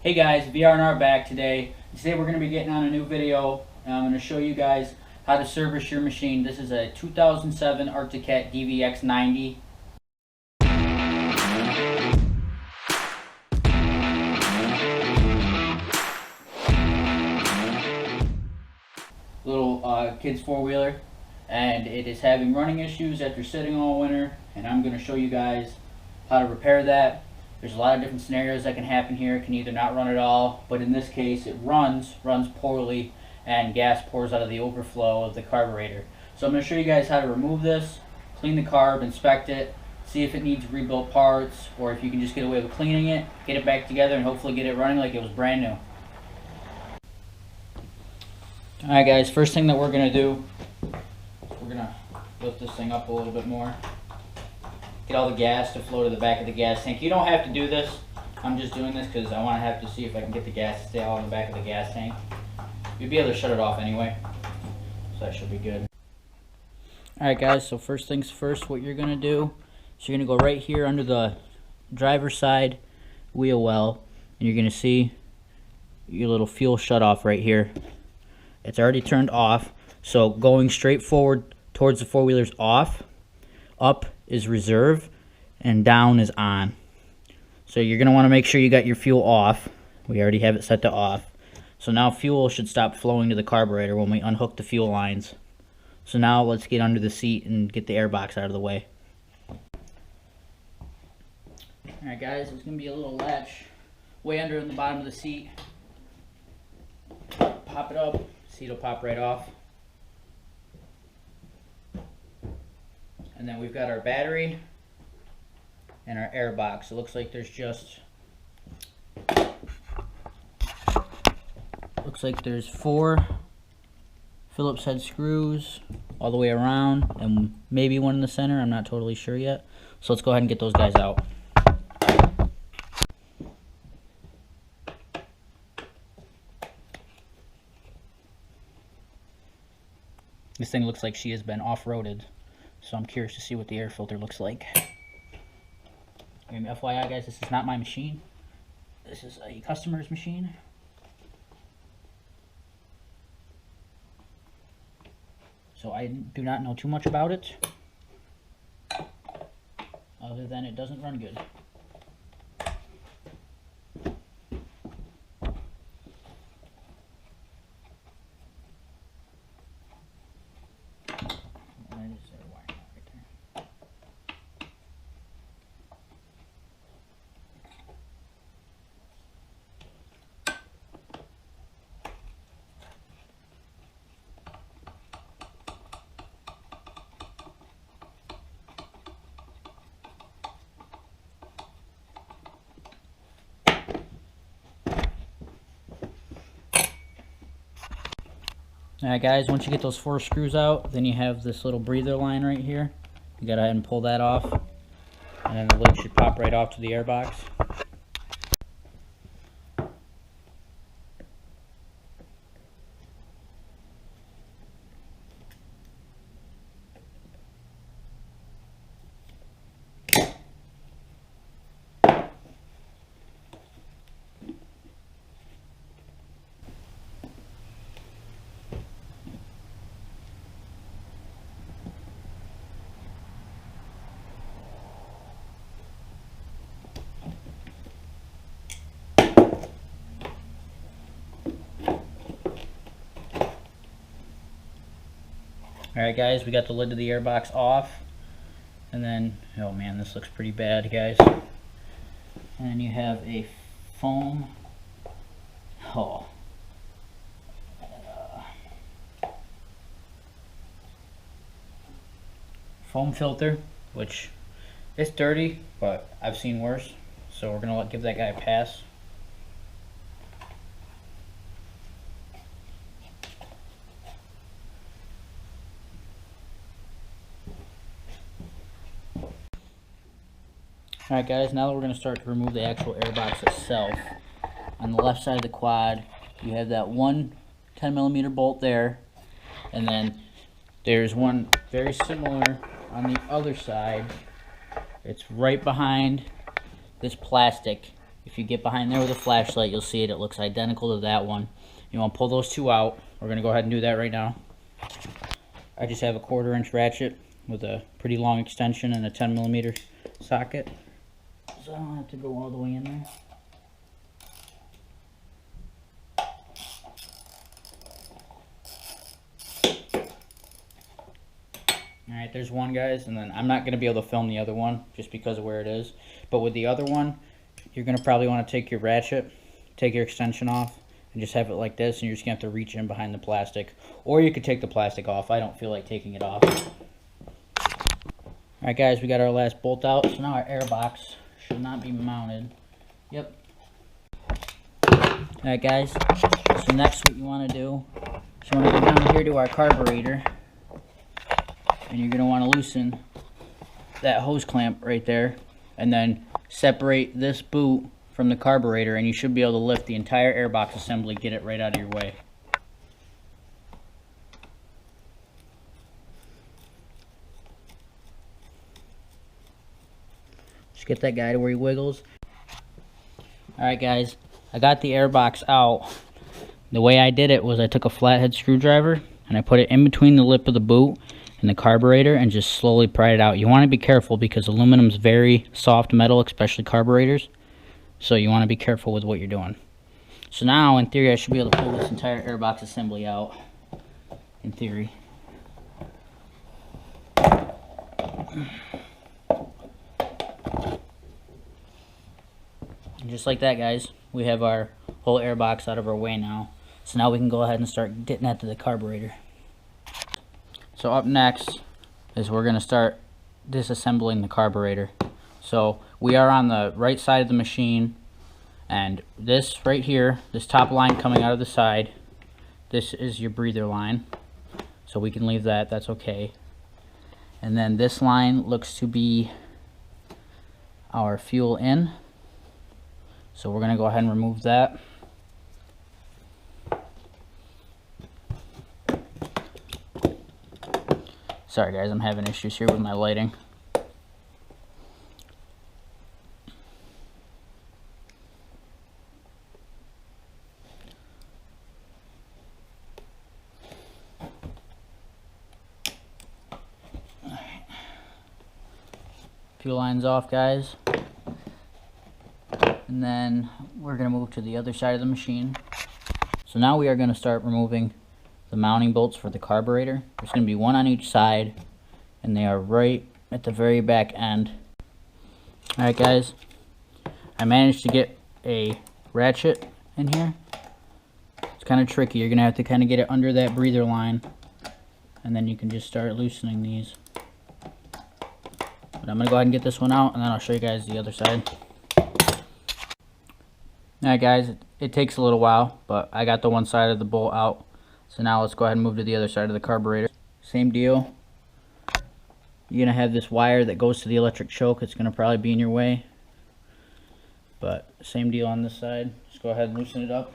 Hey guys, VR&R back today. Today we're going to be getting on a new video. I'm going to show you guys how to service your machine. This is a 2007 Arctic Cat Dvx 90. Little kid's four-wheeler, and it is having running issues after sitting all winter, and I'm going to show you guys how to repair that. There's a lot of different scenarios that can happen here. It can either not run at all, but in this case it runs poorly, and gas pours out of the overflow of the carburetor. So I'm going to show you guys how to remove this, clean the carb, inspect it, see if it needs rebuilt parts, or if you can just get away with cleaning it, get it back together, and hopefully get it running like it was brand new. Alright guys, first thing that we're going to do, we're going to lift this thing up a little bit more. Get all the gas to flow to the back of the gas tank. You don't have to do this. I'm just doing this because I want to have to see if I can get the gas to stay all in the back of the gas tank. You'll be able to shut it off anyway, so that should be good. Alright guys, so first things first, what you're going to do is you're going to go right here under the driver's side wheel well, and you're going to see your little fuel shut off right here. It's already turned off, so going straight forward towards the four-wheeler's off, up is reserve, and down is on. So you're going to want to make sure you got your fuel off. We already have it set to off. So now fuel should stop flowing to the carburetor when we unhook the fuel lines. So now let's get under the seat and get the air box out of the way. Alright guys, there's going to be a little latch way under in the bottom of the seat. Pop it up, seat will pop right off. And then we've got our battery and our air box. It looks like there's just, looks like there's 4 Phillips head screws all the way around, and maybe one in the center. I'm not totally sure yet. So let's go ahead and get those guys out. This thing looks like she has been off-roaded, so I'm curious to see what the air filter looks like. FYI guys, this is not my machine. This is a customer's machine. So I do not know too much about it, other than it doesn't run good. Alright guys, once you get those 4 screws out, then you have this little breather line right here. You gotta go ahead and pull that off, and then the lid should pop right off to the air box. Alright guys, we got the lid to the airbox off, and then, oh man, this looks pretty bad guys. And then you have a foam, foam filter, which it's dirty, but I've seen worse, so we're gonna give that guy a pass. Alright guys, now that we're going to start to remove the actual airbox itself. On the left side of the quad, you have that one 10mm bolt there, and then there's one very similar on the other side. It's right behind this plastic. If If you get behind there with a flashlight, you'll see it. It looks identical to that one. You want to pull those two out. We're going to go ahead and do that right now. I just have a 1/4-inch ratchet with a pretty long extension and a 10mm socket. So I don't have to go all the way in there. Alright, there's one, guys, and then I'm not going to be able to film the other one just because of where it is. But with the other one, you're going to probably want to take your ratchet, take your extension off, and just have it like this, and you're just going to have to reach in behind the plastic. Or you could take the plastic off. I don't feel like taking it off. Alright, guys, we got our last bolt out, so now our air box should not be mounted. Yep. Alright, guys, so next what you want to do is you want to go down here to our carburetor, and you're going to want to loosen that hose clamp right there, and then separate this boot from the carburetor, and you should be able to lift the entire airbox assembly, get it right out of your way. Just get that guy to where he wiggles. Alright, guys, I got the airbox out. The way I did it was I took a flathead screwdriver and I put it in between the lip of the boot and the carburetor and just slowly pried it out. You want to be careful because aluminum's very soft metal, especially carburetors. So you want to be careful with what you're doing. So now, in theory, I should be able to pull this entire airbox assembly out. In theory. And just like that, guys, we have our whole airbox out of our way now. So now we can go ahead and start getting at the carburetor. So up next is we're going to start disassembling the carburetor. So we are on the right side of the machine, and this right here, this top line coming out of the side, this is your breather line. So we can leave that, that's okay. And then this line looks to be our fuel in. So we're going to go ahead and remove that. Sorry guys, I'm having issues here with my lighting. Fuel line's off, guys. And then we're going to move to the other side of the machine. So now we are going to start removing the mounting bolts for the carburetor. There's going to be one on each side, and they are right at the very back end. Alright guys, I managed to get a ratchet in here. It's kind of tricky. You're going to have to kind of get it under that breather line, and then you can just start loosening these. But I'm going to go ahead and get this one out, and then I'll show you guys the other side. Alright guys, it takes a little while, but I got the one side of the bolt out. So now let's go ahead and move to the other side of the carburetor. Same deal. You're going to have this wire that goes to the electric choke. It's going to probably be in your way. But same deal on this side. Just go ahead and loosen it up.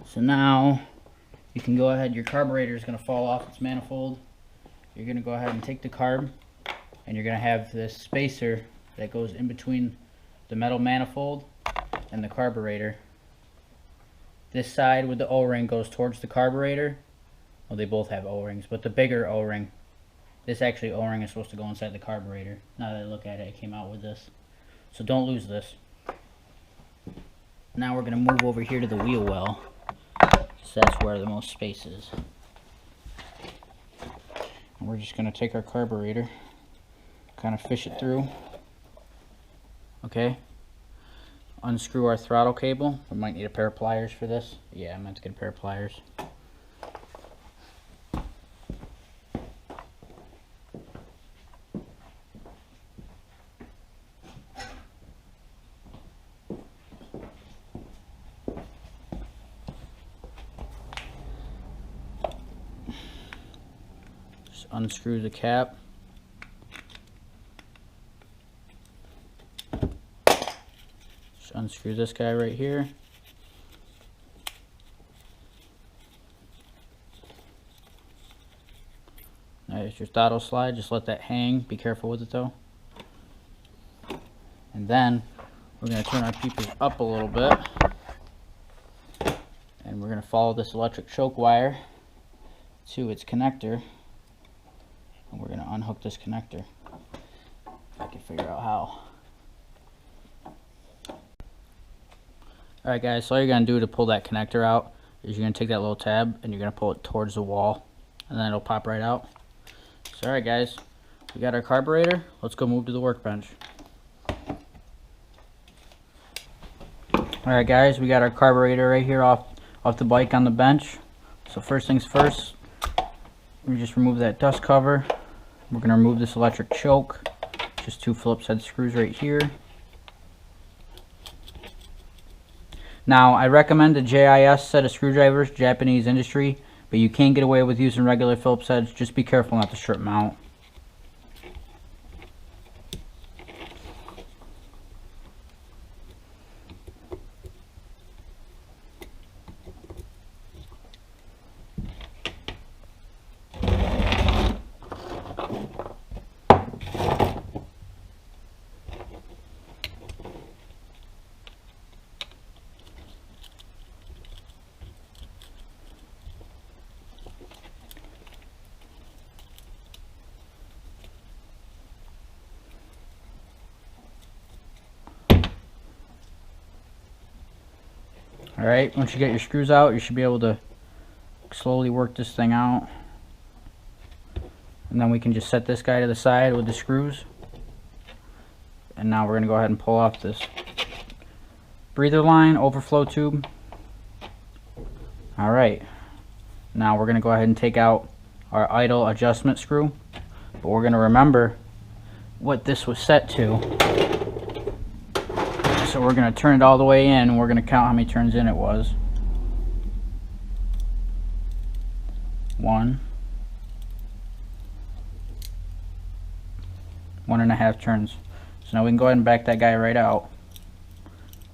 So now you can go ahead, your carburetor is going to fall off its manifold. You're going to go ahead and take the carb, and you're going to have this spacer that goes in between the metal manifold and the carburetor. This side with the O-ring goes towards the carburetor. Well, they both have O-rings, but the bigger O-ring, this actually O-ring is supposed to go inside the carburetor. Now that I look at it, it came out with this. So don't lose this. Now we're going to move over here to the wheel well. So that's where the most space is. And we're just going to take our carburetor, kind of fish it through. Okay. Unscrew our throttle cable. We might need a pair of pliers for this. Yeah, I meant to get a pair of pliers. Unscrew the cap. Just unscrew this guy right here. There's your throttle slide. Just let that hang. Be careful with it though. And then we're going to turn our peepers up a little bit. And we're going to follow this electric choke wire to its connector. And we're going to unhook this connector. If I can figure out how. Alright guys, so all you're going to do to pull that connector out is you're going to take that little tab and you're going to pull it towards the wall. And then it'll pop right out. So alright guys, we got our carburetor. Let's go move to the workbench. Alright guys, we got our carburetor right here off the bike on the bench. So first things first, we just remove that dust cover. We're going to remove this electric choke. Just 2 Phillips head screws right here. Now I recommend a JIS set of screwdrivers, Japanese industry, but you can get away with using regular Phillips heads. Just be careful not to strip them out. Alright, once you get your screws out, you should be able to slowly work this thing out. And then we can just set this guy to the side with the screws. And now we're going to go ahead and pull off this breather line, overflow tube. Alright, now we're going to go ahead and take out our idle adjustment screw. But we're going to remember what this was set to. So we're going to turn it all the way in, and we're going to count how many turns in it was. 1, 1.5 turns. So now we can go ahead and back that guy right out.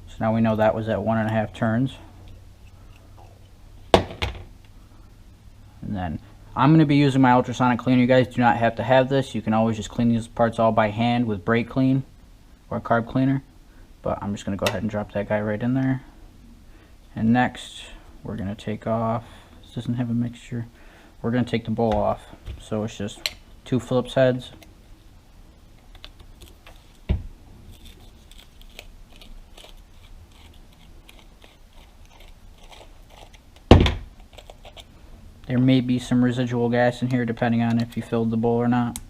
So now we know that was at 1.5 turns. And then I'm going to be using my ultrasonic cleaner. You guys do not have to have this. You can always just clean these parts all by hand with brake clean or carb cleaner. But I'm just going to go ahead and drop that guy right in there. And next, we're going to take off, this doesn't have a mixture, we're going to take the bowl off. So it's just 2 Phillips heads. There may be some residual gas in here depending on if you filled the bowl or not.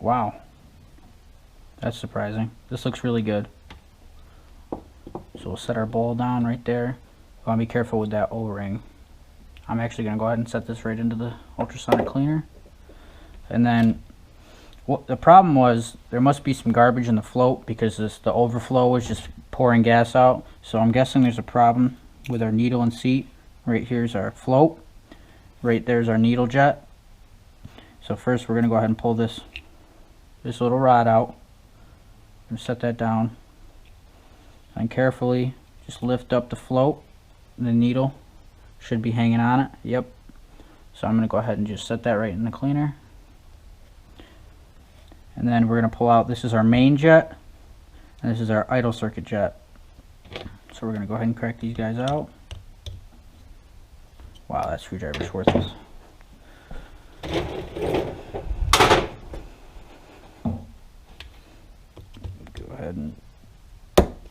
Wow, that's surprising. This looks really good. So we'll set our bowl down right there. I want to be careful with that O-ring. I'm actually going to go ahead and set this right into the ultrasonic cleaner. And then what the problem was, there must be some garbage in the float because the overflow was just pouring gas out. So I'm guessing there's a problem with our needle and seat. Right here's our float. Right there's our needle jet. So first we're going to go ahead and pull this little rod out and set that down, and carefully just lift up the float. The needle should be hanging on it. Yep. So I'm going to go ahead and just set that right in the cleaner, and then we're going to pull out, this is our main jet and this is our idle circuit jet. So we're going to go ahead and crack these guys out. Wow, that screwdriver's worthless. And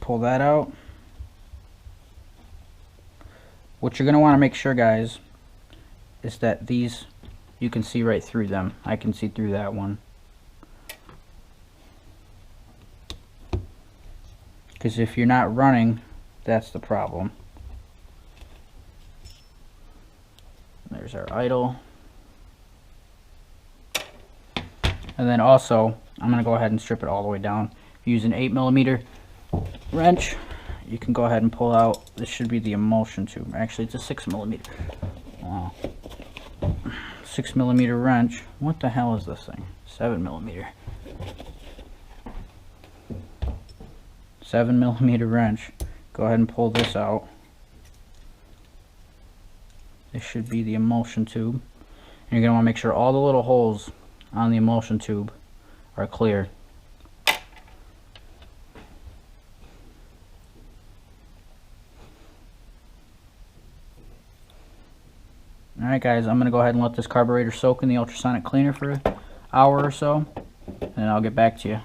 pull that out. What you're going to want to make sure, guys, is that these, you can see right through them. I can see through that one. Because if you're not running, that's the problem. There's our idle. And then also, I'm going to go ahead and strip it all the way down. Use an 8mm wrench. You can go ahead and pull out, this should be the emulsion tube. Actually, it's a 6mm. Wow. 6mm wrench. What the hell is this thing? 7mm. 7mm wrench. Go ahead and pull this out. This should be the emulsion tube. And you're going to want to make sure all the little holes on the emulsion tube are clear. Alright guys, I'm going to go ahead and let this carburetor soak in the ultrasonic cleaner for an hour or so, and then I'll get back to you.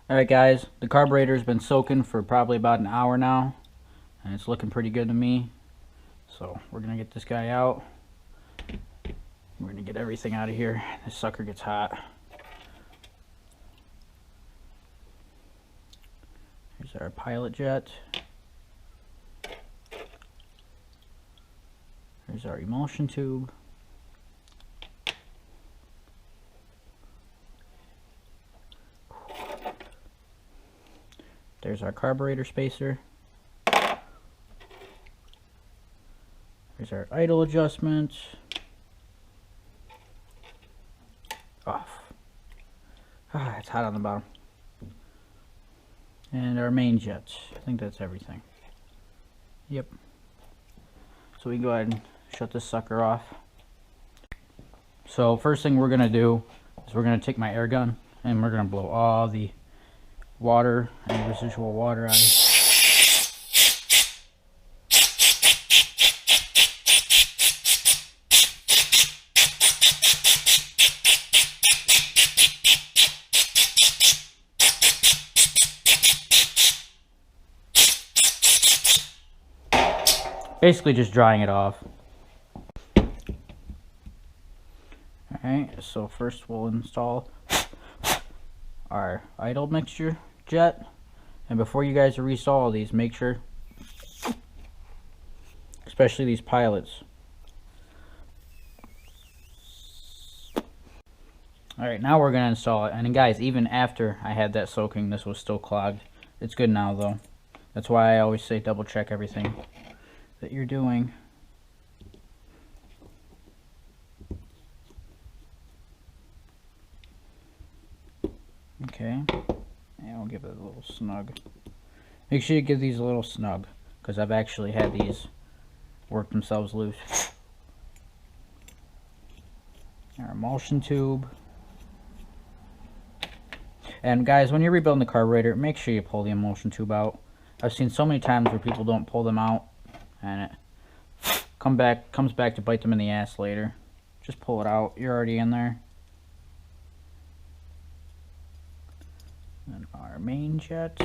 Alright guys, the carburetor has been soaking for probably about an hour now, and it's looking pretty good to me. So we're going to get this guy out. We're going to get everything out of here. This sucker gets hot. Here's our pilot jet. Here's our emulsion tube. There's our carburetor spacer. Here's our idle adjustment. Off. It's hot on the bottom. And our main jets. I think that's everything. Yep. So we can go ahead and shut this sucker off. So first thing we're going to do is we're going to take my air gun and we're going to blow all the water and residual water out of here. Basically just drying it off. Alright, so first we'll install our idle mixture jet. And before you guys reinstall all these, make sure, especially these pilots. Alright, now we're going to install it. And guys, even after I had that soaking, this was still clogged. It's good now though. That's why I always say double check everything that you're doing. Okay, and we'll give it a little snug. Make sure you give these a little snug, because I've actually had these work themselves loose. Our emulsion tube. And guys, when you're rebuilding the carburetor, make sure you pull the emulsion tube out. I've seen so many times where people don't pull them out, and it comes back to bite them in the ass later. Just pull it out. You're already in there. And our main jet.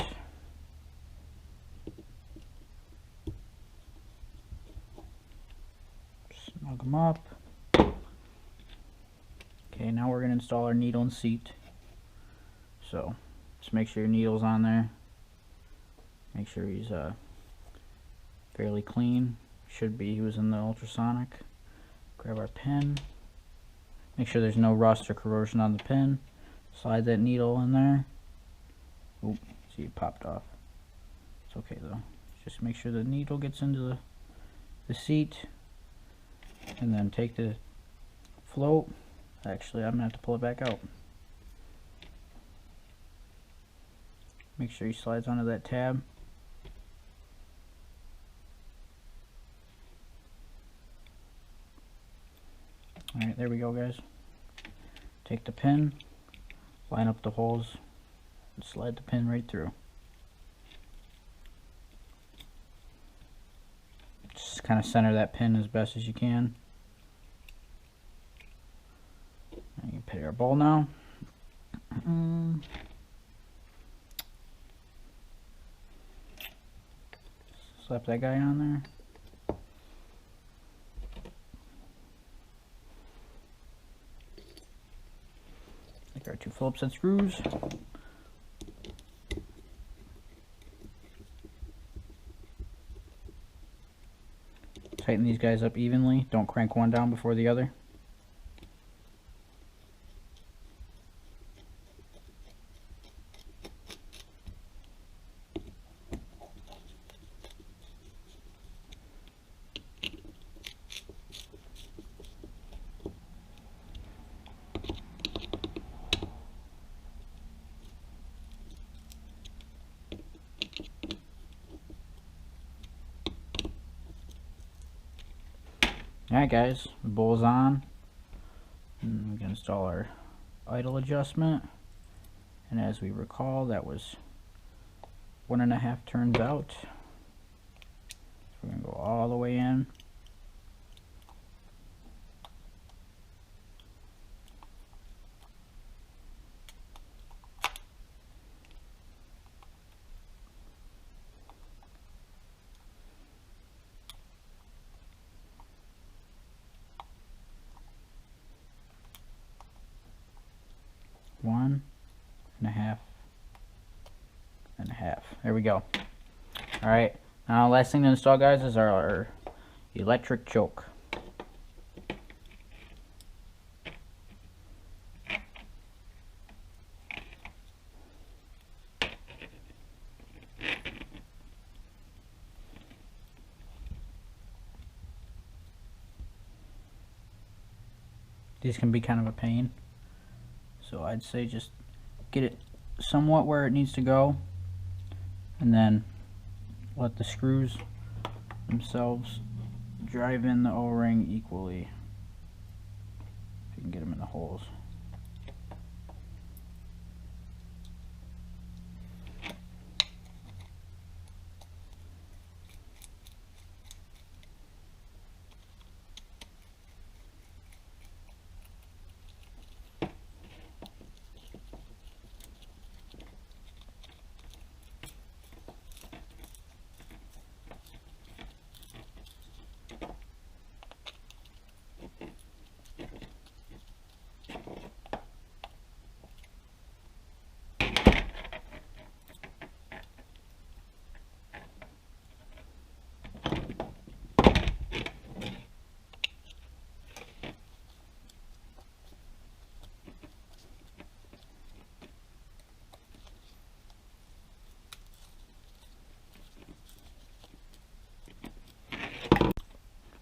Snug them up. Okay, now we're going to install our needle and seat. So, just make sure your needle's on there. Make sure he's fairly clean. Should be. He was in the ultrasonic. Grab our pin. Make sure there's no rust or corrosion on the pin. Slide that needle in there. Oop, see it popped off. It's okay though. Just make sure the needle gets into the seat. And then take the float. Actually, I'm going to have to pull it back out. Make sure he slides onto that tab. Alright, there we go guys. Take the pin, line up the holes, and slide the pin right through. Just kind of center that pin as best as you can. And you can put our bowl now. Slap that guy on there. Take our two Phillips head screws. Tighten these guys up evenly. Don't crank one down before the other. Alright guys, the bowl's on. And we can install our idle adjustment. And as we recall, that was 1.5 turns out. So we're going to go all the way in. One and a half and a half. There we go. Alright, now last thing to install, guys, is our electric choke. These can be kind of a pain. So I'd say just get it somewhat where it needs to go, and then let the screws themselves drive in the O-ring equally. If you can get them in the holes.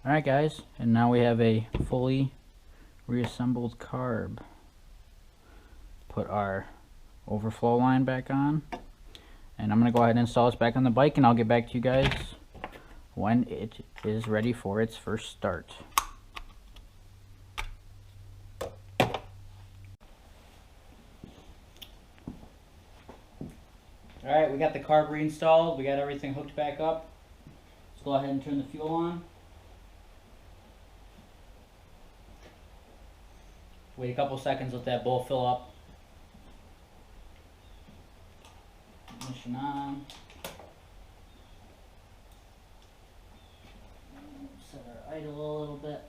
Alright guys, and now we have a fully reassembled carb. Put our overflow line back on, and I'm going to go ahead and install this back on the bike, and I'll get back to you guys when it is ready for its first start. Alright, we got the carb reinstalled, we got everything hooked back up. Let's go ahead and turn the fuel on. Wait a couple seconds, let that bowl fill up. Ignition on. Set our idle a little bit.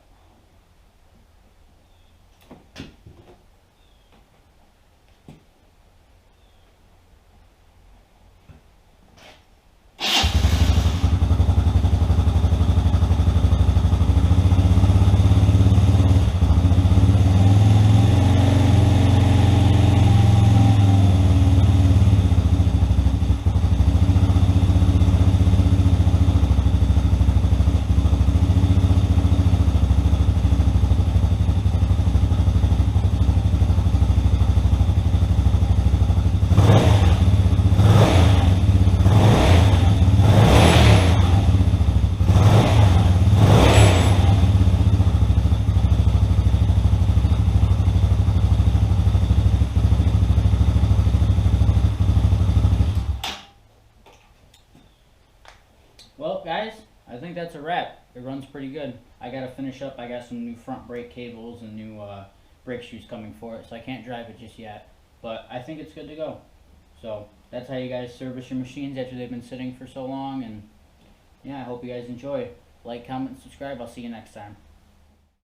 Well guys, I think that's a wrap. It runs pretty good. I gotta finish up. I got some new front brake cables and new brake shoes coming for it, so I can't drive it just yet. But I think it's good to go. So that's how you guys service your machines after they've been sitting for so long. And yeah, I hope you guys enjoy. Like, comment, and subscribe. I'll see you next time.